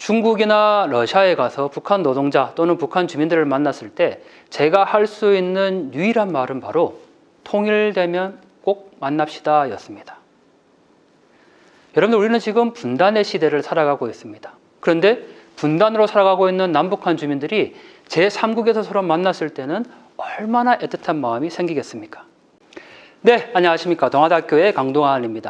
중국이나 러시아에 가서 북한 노동자 또는 북한 주민들을 만났을 때 제가 할 수 있는 유일한 말은 바로 통일되면 꼭 만납시다 였습니다. 여러분들, 우리는 지금 분단의 시대를 살아가고 있습니다. 그런데 분단으로 살아가고 있는 남북한 주민들이 제3국에서 서로 만났을 때는 얼마나 애틋한 마음이 생기겠습니까? 네, 안녕하십니까. 동아대학교의 강동환입니다.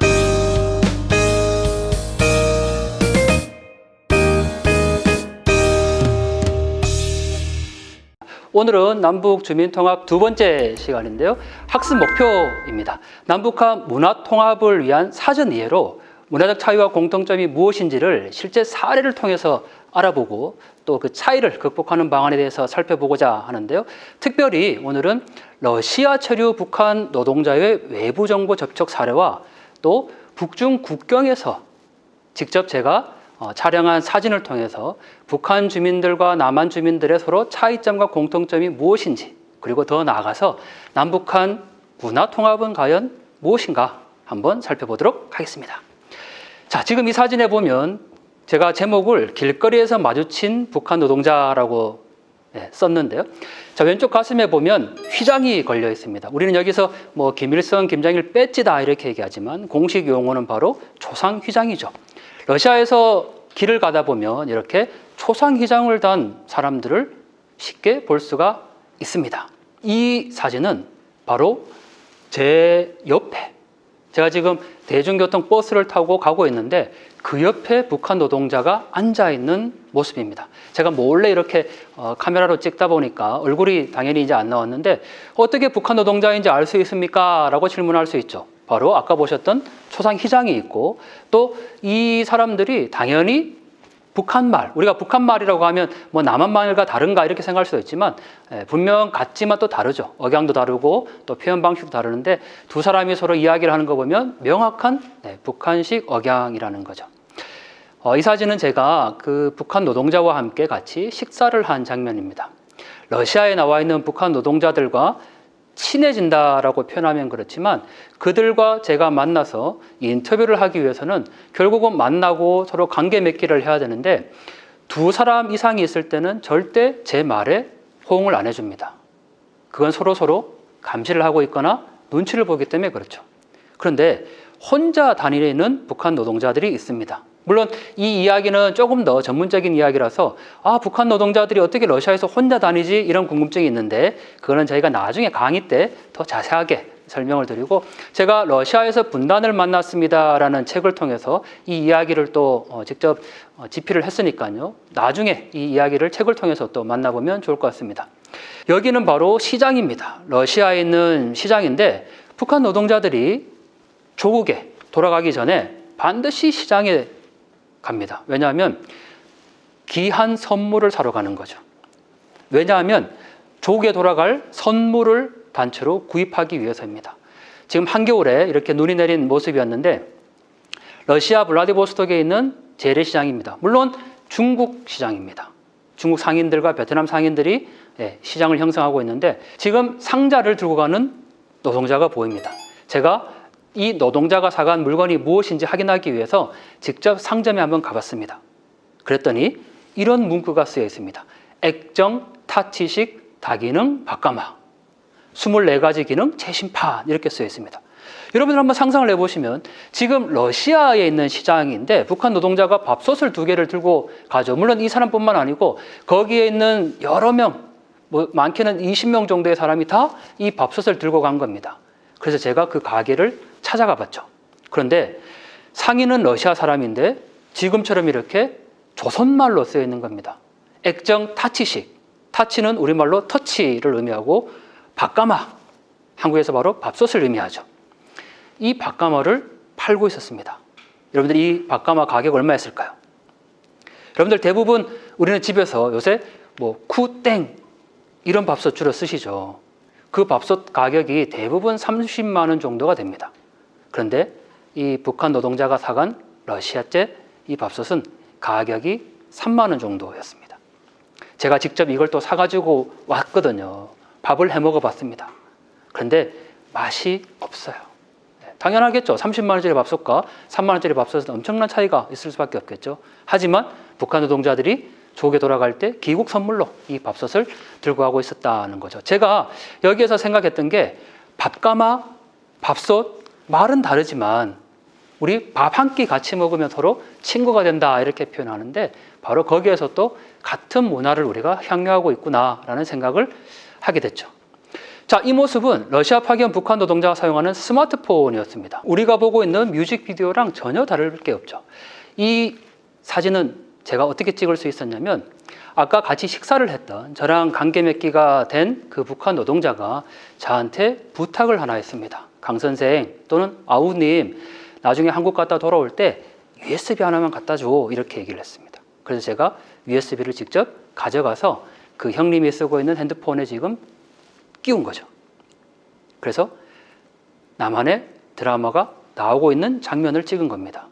오늘은 남북 주민통합 두 번째 시간인데요. 학습 목표입니다. 남북한 문화통합을 위한 사전 이해로 문화적 차이와 공통점이 무엇인지를 실제 사례를 통해서 알아보고 또 그 차이를 극복하는 방안에 대해서 살펴보고자 하는데요. 특별히 오늘은 러시아 체류 북한 노동자의 외부 정보 접촉 사례와 또 북중 국경에서 직접 제가 촬영한 사진을 통해서 북한 주민들과 남한 주민들의 서로 차이점과 공통점이 무엇인지, 그리고 더 나아가서 남북한 문화 통합은 과연 무엇인가 한번 살펴보도록 하겠습니다. 자, 지금 이 사진에 보면 제가 제목을 길거리에서 마주친 북한 노동자라고 썼는데요. 자, 왼쪽 가슴에 보면 휘장이 걸려 있습니다. 우리는 여기서 뭐 김일성, 김정일 배지다 이렇게 얘기하지만 공식 용어는 바로 초상 휘장이죠. 러시아에서 길을 가다 보면 이렇게 초상 휘장을 단 사람들을 쉽게 볼 수가 있습니다. 이 사진은 바로 제 옆에, 제가 지금 대중교통 버스를 타고 가고 있는데 그 옆에 북한 노동자가 앉아있는 모습입니다. 제가 몰래 이렇게 카메라로 찍다 보니까 얼굴이 당연히 이제 안 나왔는데 어떻게 북한 노동자인지 알 수 있습니까? 라고 질문할 수 있죠. 바로 아까 보셨던 초상 휘장이 있고 또 이 사람들이 당연히 북한말, 우리가 북한말이라고 하면 뭐 남한말과 다른가 이렇게 생각할 수도 있지만 분명 같지만 또 다르죠. 억양도 다르고 또 표현 방식도 다르는데 두 사람이 서로 이야기를 하는 거 보면 명확한 북한식 억양이라는 거죠. 이 사진은 제가 그 북한 노동자와 함께 같이 식사를 한 장면입니다. 러시아에 나와 있는 북한 노동자들과 친해진다라고 표현하면 그렇지만 그들과 제가 만나서 인터뷰를 하기 위해서는 결국은 만나고 서로 관계 맺기를 해야 되는데 두 사람 이상이 있을 때는 절대 제 말에 호응을 안 해줍니다. 그건 서로 감시를 하고 있거나 눈치를 보기 때문에 그렇죠. 그런데 혼자 다니는 북한 노동자들이 있습니다. 물론 이 이야기는 조금 더 전문적인 이야기라서 북한 노동자들이 어떻게 러시아에서 혼자 다니지 이런 궁금증이 있는데 그거는 저희가 나중에 강의 때 더 자세하게 설명을 드리고 제가 러시아에서 분단을 만났습니다라는 책을 통해서 이 이야기를 또 직접 집필을 했으니까요. 나중에 이 이야기를 책을 통해서 또 만나보면 좋을 것 같습니다. 여기는 바로 시장입니다. 러시아에 있는 시장인데 북한 노동자들이 조국에 돌아가기 전에 반드시 시장에 갑니다. 왜냐하면 귀한 선물을 사러 가는 거죠. 왜냐하면 조국에 돌아갈 선물을 단체로 구입하기 위해서입니다. 지금 한겨울에 이렇게 눈이 내린 모습이었는데 러시아 블라디보스톡에 있는 재래시장입니다. 물론 중국 시장입니다. 중국 상인들과 베트남 상인들이 시장을 형성하고 있는데 지금 상자를 들고 가는 노동자가 보입니다. 제가 이 노동자가 사간 물건이 무엇인지 확인하기 위해서 직접 상점에 한번 가봤습니다. 그랬더니 이런 문구가 쓰여 있습니다. 액정, 타치식, 다기능, 밥가마 24가지 기능, 재심판 이렇게 쓰여 있습니다. 여러분들 한번 상상을 해보시면 지금 러시아에 있는 시장인데 북한 노동자가 밥솥을 2개를 들고 가죠. 물론 이 사람뿐만 아니고 거기에 있는 여러 명, 많게는 20명 정도의 사람이 다 이 밥솥을 들고 간 겁니다. 그래서 제가 그 가게를 찾아가 봤죠. 그런데 상인은 러시아 사람인데 지금처럼 이렇게 조선말로 쓰여 있는 겁니다. 액정 타치식, 타치는 우리말로 터치를 의미하고 밥가마, 한국에서 바로 밥솥을 의미하죠. 이 밥가마를 팔고 있었습니다. 여러분들 이 밥가마 가격 얼마였을까요? 여러분들 대부분 우리는 집에서 요새 뭐 쿠땡 이런 밥솥 주로 쓰시죠. 그 밥솥 가격이 대부분 30만 원 정도가 됩니다. 그런데 이 북한 노동자가 사간 러시아제 이 밥솥은 가격이 3만 원 정도였습니다. 제가 직접 이걸 또 사가지고 왔거든요. 밥을 해 먹어봤습니다. 그런데 맛이 없어요. 당연하겠죠. 30만 원짜리 밥솥과 3만 원짜리 밥솥은 엄청난 차이가 있을 수밖에 없겠죠. 하지만 북한 노동자들이 조국에 돌아갈 때 귀국 선물로 이 밥솥을 들고 가고 있었다는 거죠. 제가 여기에서 생각했던 게 밥가마, 밥솥, 말은 다르지만 우리 밥 한 끼 같이 먹으면 서로 친구가 된다 이렇게 표현하는데 바로 거기에서 또 같은 문화를 우리가 향유하고 있구나라는 생각을 하게 됐죠. 자, 이 모습은 러시아 파견 북한 노동자가 사용하는 스마트폰이었습니다. 우리가 보고 있는 뮤직비디오랑 전혀 다를 게 없죠. 이 사진은 제가 어떻게 찍을 수 있었냐면 아까 같이 식사를 했던 저랑 관계 맺기가 된 그 북한 노동자가 저한테 부탁을 하나 했습니다. 강 선생 또는 아우님 나중에 한국 갔다 돌아올 때 USB 하나만 갖다 줘 이렇게 얘기를 했습니다. 그래서 제가 USB를 직접 가져가서 그 형님이 쓰고 있는 핸드폰에 지금 끼운 거죠. 그래서 나만의 드라마가 나오고 있는 장면을 찍은 겁니다.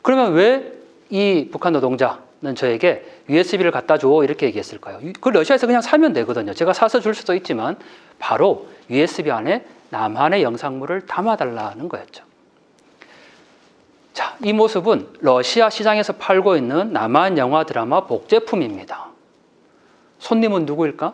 그러면 왜 이 북한 노동자는 저에게 USB를 갖다 줘 이렇게 얘기했을까요? 그 러시아에서 그냥 사면 되거든요. 제가 사서 줄 수도 있지만 바로 USB 안에 남한의 영상물을 담아달라는 거였죠. 자, 이 모습은 러시아 시장에서 팔고 있는 남한 영화 드라마 복제품입니다. 손님은 누구일까?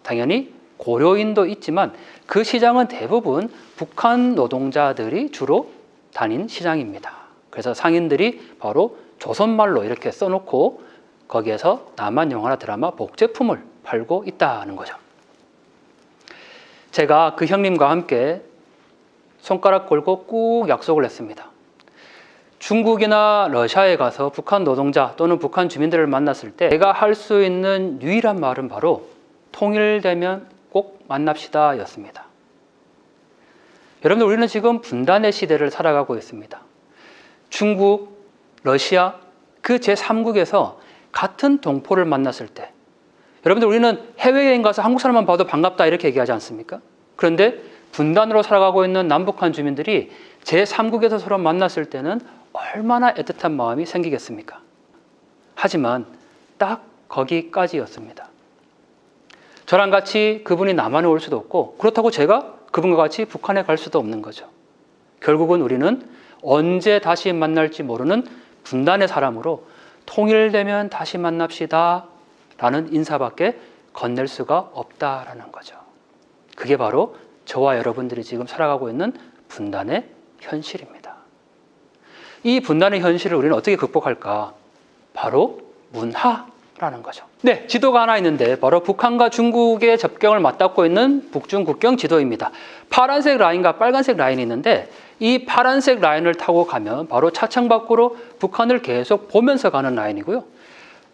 당연히 고려인도 있지만 그 시장은 대부분 북한 노동자들이 주로 다닌 시장입니다. 그래서 상인들이 바로 조선말로 이렇게 써놓고 거기에서 남한 영화나 드라마 복제품을 팔고 있다는 거죠. 제가 그 형님과 함께 손가락 걸고 꾹 약속을 했습니다. 중국이나 러시아에 가서 북한 노동자 또는 북한 주민들을 만났을 때 제가 할 수 있는 유일한 말은 바로 통일되면 꼭 만납시다 였습니다. 여러분들 우리는 지금 분단의 시대를 살아가고 있습니다. 중국, 러시아, 그 제3국에서 같은 동포를 만났을 때 여러분들 우리는 해외여행 가서 한국 사람만 봐도 반갑다 이렇게 얘기하지 않습니까? 그런데 분단으로 살아가고 있는 남북한 주민들이 제3국에서 서로 만났을 때는 얼마나 애틋한 마음이 생기겠습니까? 하지만 딱 거기까지였습니다. 저랑 같이 그분이 남한에 올 수도 없고 그렇다고 제가 그분과 같이 북한에 갈 수도 없는 거죠. 결국은 우리는 언제 다시 만날지 모르는 분단의 사람으로 통일되면 다시 만납시다 라는 인사밖에 건넬 수가 없다라는 거죠. 그게 바로 저와 여러분들이 지금 살아가고 있는 분단의 현실입니다. 이 분단의 현실을 우리는 어떻게 극복할까? 바로 문화라는 거죠. 네, 지도가 하나 있는데 바로 북한과 중국의 접경을 맞닿고 있는 북중 국경 지도입니다. 파란색 라인과 빨간색 라인이 있는데 이 파란색 라인을 타고 가면 바로 차창 밖으로 북한을 계속 보면서 가는 라인이고요.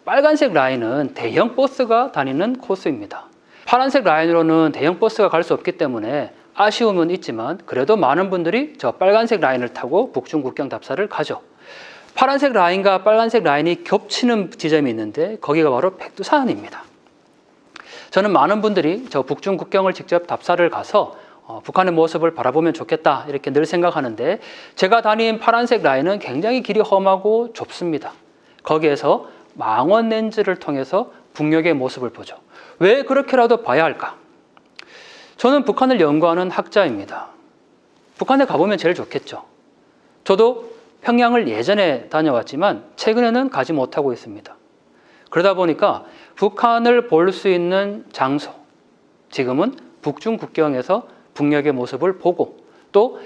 빨간색 라인은 대형 버스가 다니는 코스입니다. 파란색 라인으로는 대형 버스가 갈 수 없기 때문에 아쉬움은 있지만 그래도 많은 분들이 저 빨간색 라인을 타고 북중 국경 답사를 가죠. 파란색 라인과 빨간색 라인이 겹치는 지점이 있는데 거기가 바로 백두산입니다. 저는 많은 분들이 저 북중 국경을 직접 답사를 가서 북한의 모습을 바라보면 좋겠다 이렇게 늘 생각하는데 제가 다닌 파란색 라인은 굉장히 길이 험하고 좁습니다. 거기에서 망원 렌즈를 통해서 북녘의 모습을 보죠. 왜 그렇게라도 봐야 할까? 저는 북한을 연구하는 학자입니다. 북한에 가보면 제일 좋겠죠. 저도 평양을 예전에 다녀왔지만 최근에는 가지 못하고 있습니다. 그러다 보니까 북한을 볼 수 있는 장소, 지금은 북중 국경에서 북녘의 모습을 보고 또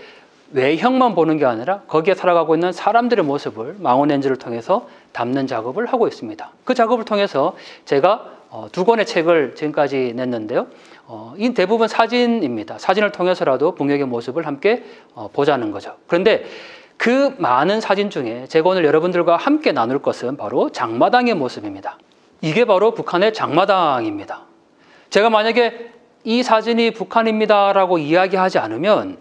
외형만 보는 게 아니라 거기에 살아가고 있는 사람들의 모습을 망원 렌즈를 통해서 담는 작업을 하고 있습니다. 그 작업을 통해서 제가 2권의 책을 지금까지 냈는데요. 이 대부분 사진입니다. 사진을 통해서라도 북녘의 모습을 함께 보자는 거죠. 그런데 그 많은 사진 중에 제가 오늘 여러분들과 함께 나눌 것은 바로 장마당의 모습입니다. 이게 바로 북한의 장마당입니다. 제가 만약에 이 사진이 북한입니다 라고 이야기하지 않으면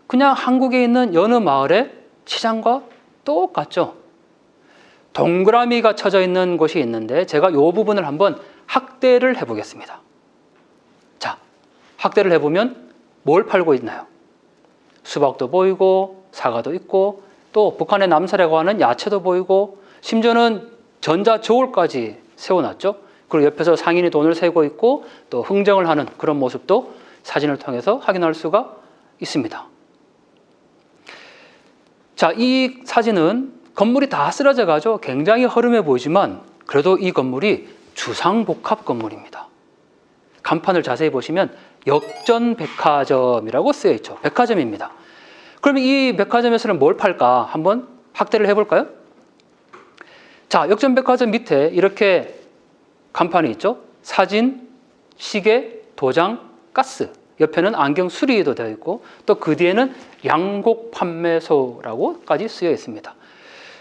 그냥 한국에 있는 여느 마을의 시장과 똑같죠. 동그라미가 쳐져 있는 곳이 있는데 제가 이 부분을 한번 확대를 해보겠습니다. 자, 확대를 해보면 뭘 팔고 있나요? 수박도 보이고 사과도 있고 또 북한의 남사라고 하는 야채도 보이고 심지어는 전자저울까지 세워놨죠. 그리고 옆에서 상인이 돈을 세고 있고 또 흥정을 하는 그런 모습도 사진을 통해서 확인할 수가 있습니다. 자, 이 사진은 건물이 다 쓰러져 가지고 굉장히 허름해 보이지만 그래도 이 건물이 주상복합 건물입니다. 간판을 자세히 보시면 역전백화점이라고 쓰여 있죠. 백화점입니다. 그럼 이 백화점에서는 뭘 팔까? 한번 확대를 해볼까요? 자, 역전백화점 밑에 이렇게 간판이 있죠. 사진, 시계, 도장, 가스. 옆에는 안경 수리도 되어 있고 또 그 뒤에는 양곡 판매소라고까지 쓰여 있습니다.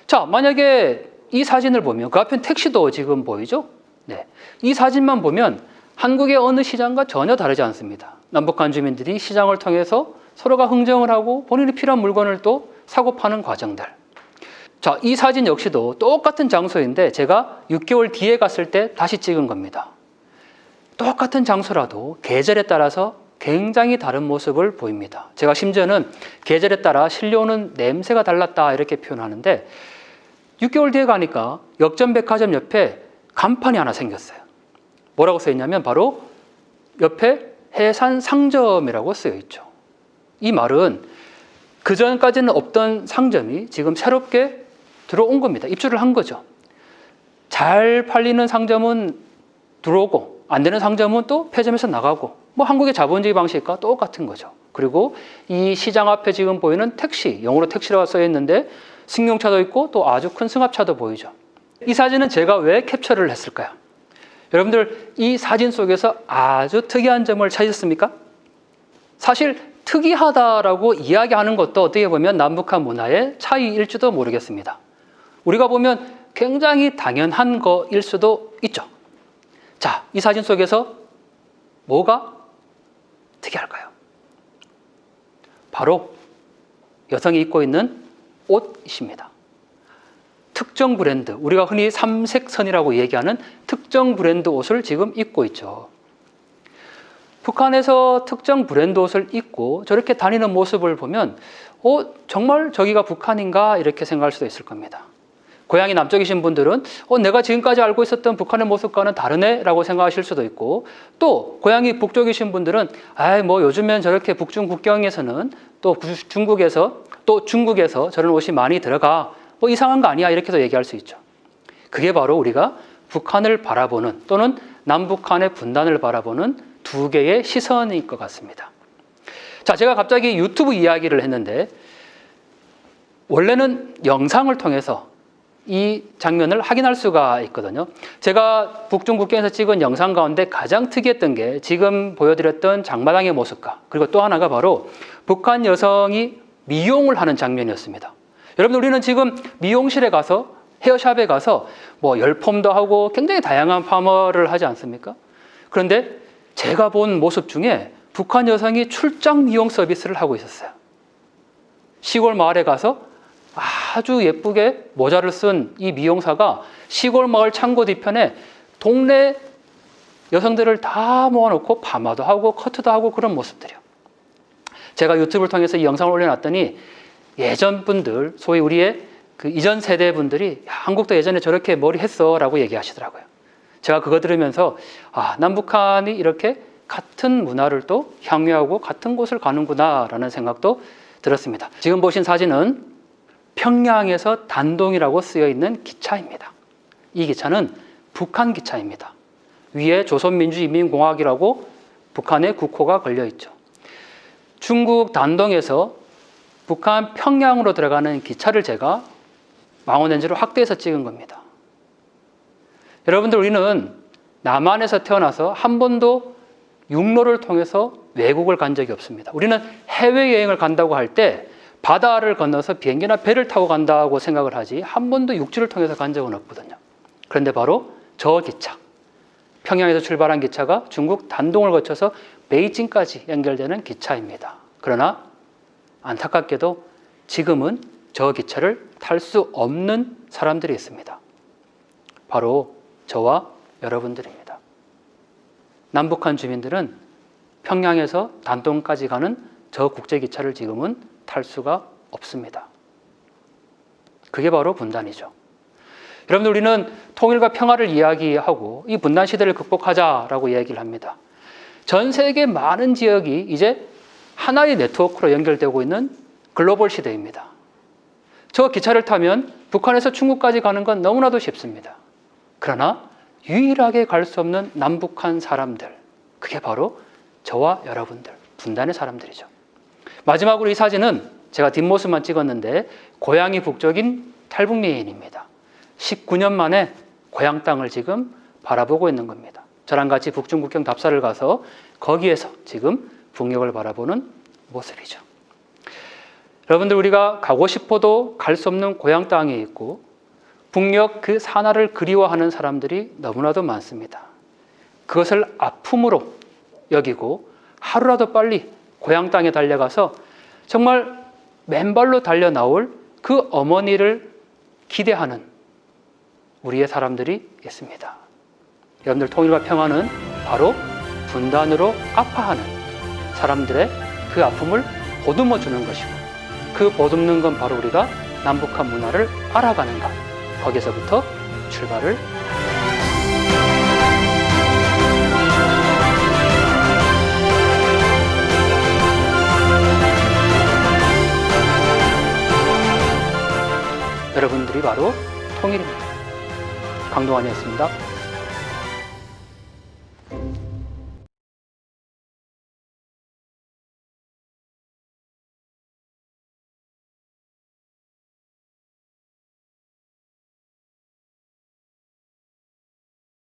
자, 만약에 이 사진을 보면 그 앞엔 택시도 지금 보이죠? 네. 이 사진만 보면 한국의 어느 시장과 전혀 다르지 않습니다. 남북한 주민들이 시장을 통해서 서로가 흥정을 하고 본인이 필요한 물건을 또 사고 파는 과정들. 자, 이 사진 역시도 똑같은 장소인데 제가 6개월 뒤에 갔을 때 다시 찍은 겁니다. 똑같은 장소라도 계절에 따라서 굉장히 다른 모습을 보입니다. 제가 심지어는 계절에 따라 실려오는 냄새가 달랐다 이렇게 표현하는데 6개월 뒤에 가니까 역전백화점 옆에 간판이 하나 생겼어요. 뭐라고 써 있냐면 바로 옆에 해산상점이라고 쓰여 있죠. 이 말은 그전까지는 없던 상점이 지금 새롭게 들어온 겁니다. 입주를 한 거죠. 잘 팔리는 상점은 들어오고 안 되는 상점은 또 폐점해서 나가고 뭐 한국의 자본주의 방식과 똑같은 거죠. 그리고 이 시장 앞에 지금 보이는 택시, 영어로 택시라고 써 있는데 승용차도 있고 또 아주 큰 승합차도 보이죠. 이 사진은 제가 왜 캡처를 했을까요? 여러분들 이 사진 속에서 아주 특이한 점을 찾으셨습니까? 사실 특이하다라고 이야기하는 것도 어떻게 보면 남북한 문화의 차이일지도 모르겠습니다. 우리가 보면 굉장히 당연한 거일 수도 있죠. 자, 이 사진 속에서 뭐가 특이할까요? 바로 여성이 입고 있는 옷입니다. 특정 브랜드, 우리가 흔히 삼색선이라고 얘기하는 특정 브랜드 옷을 지금 입고 있죠. 북한에서 특정 브랜드 옷을 입고 저렇게 다니는 모습을 보면 정말 저기가 북한인가 이렇게 생각할 수도 있을 겁니다. 고향이 남쪽이신 분들은 내가 지금까지 알고 있었던 북한의 모습과는 다르네 라고 생각하실 수도 있고 또 고향이 북쪽이신 분들은 뭐 요즘엔 저렇게 북중 국경에서는 또 중국에서 저런 옷이 많이 들어가 뭐 이상한 거 아니야 이렇게도 얘기할 수 있죠. 그게 바로 우리가 북한을 바라보는 또는 남북한의 분단을 바라보는 두 개의 시선일 것 같습니다. 자, 제가 갑자기 유튜브 이야기를 했는데 원래는 영상을 통해서 이 장면을 확인할 수가 있거든요. 제가 북중 국경에서 찍은 영상 가운데 가장 특이했던 게 지금 보여드렸던 장마당의 모습과 그리고 또 하나가 바로 북한 여성이 미용을 하는 장면이었습니다. 여러분, 우리는 지금 미용실에 가서 헤어샵에 가서 뭐 열펌도 하고 굉장히 다양한 파마를 하지 않습니까? 그런데 제가 본 모습 중에 북한 여성이 출장 미용 서비스를 하고 있었어요. 시골 마을에 가서 아주 예쁘게 모자를 쓴 이 미용사가 시골 마을 창고 뒤편에 동네 여성들을 다 모아놓고 파마도 하고 커트도 하고 그런 모습들이요. 제가 유튜브를 통해서 이 영상을 올려놨더니 예전 분들, 소위 우리의 그 이전 세대 분들이 한국도 예전에 저렇게 머리 했어 라고 얘기하시더라고요. 제가 그거 들으면서 남북한이 이렇게 같은 문화를 또 향유하고 같은 곳을 가는구나 라는 생각도 들었습니다. 지금 보신 사진은 평양에서 단동이라고 쓰여 있는 기차입니다. 이 기차는 북한 기차입니다. 위에 조선민주인민공화국이라고 북한의 국호가 걸려 있죠. 중국 단동에서 북한 평양으로 들어가는 기차를 제가 망원렌즈로 확대해서 찍은 겁니다. 여러분들, 우리는 남한에서 태어나서 한 번도 육로를 통해서 외국을 간 적이 없습니다. 우리는 해외여행을 간다고 할 때 바다를 건너서 비행기나 배를 타고 간다고 생각을 하지 한 번도 육지를 통해서 간 적은 없거든요. 그런데 바로 저 기차, 평양에서 출발한 기차가 중국 단동을 거쳐서 베이징까지 연결되는 기차입니다. 그러나 안타깝게도 지금은 저 기차를 탈 수 없는 사람들이 있습니다. 바로 저와 여러분들입니다. 남북한 주민들은 평양에서 단동까지 가는 저 국제기차를 지금은 탈 수가 없습니다. 그게 바로 분단이죠. 여러분들, 우리는 통일과 평화를 이야기하고 이 분단 시대를 극복하자라고 이야기를 합니다. 전 세계 많은 지역이 이제 하나의 네트워크로 연결되고 있는 글로벌 시대입니다. 저 기차를 타면 북한에서 중국까지 가는 건 너무나도 쉽습니다. 그러나 유일하게 갈 수 없는 남북한 사람들, 그게 바로 저와 여러분들, 분단의 사람들이죠. 마지막으로 이 사진은 제가 뒷모습만 찍었는데 고향이 북쪽인 탈북민입니다. 19년 만에 고향 땅을 지금 바라보고 있는 겁니다. 저랑 같이 북중 국경 답사를 가서 거기에서 지금 북녘을 바라보는 모습이죠. 여러분들, 우리가 가고 싶어도 갈 수 없는 고향 땅이 있고 북녘 그 산하를 그리워하는 사람들이 너무나도 많습니다. 그것을 아픔으로 여기고 하루라도 빨리 고향 땅에 달려가서 정말 맨발로 달려 나올 그 어머니를 기대하는 우리의 사람들이 있습니다. 여러분들, 통일과 평화는 바로 분단으로 아파하는 사람들의 그 아픔을 보듬어 주는 것이고, 그 보듬는 건 바로 우리가 남북한 문화를 알아가는 것, 거기서부터 출발을 여러분들이 바로 통일입니다. 강동원이었습니다.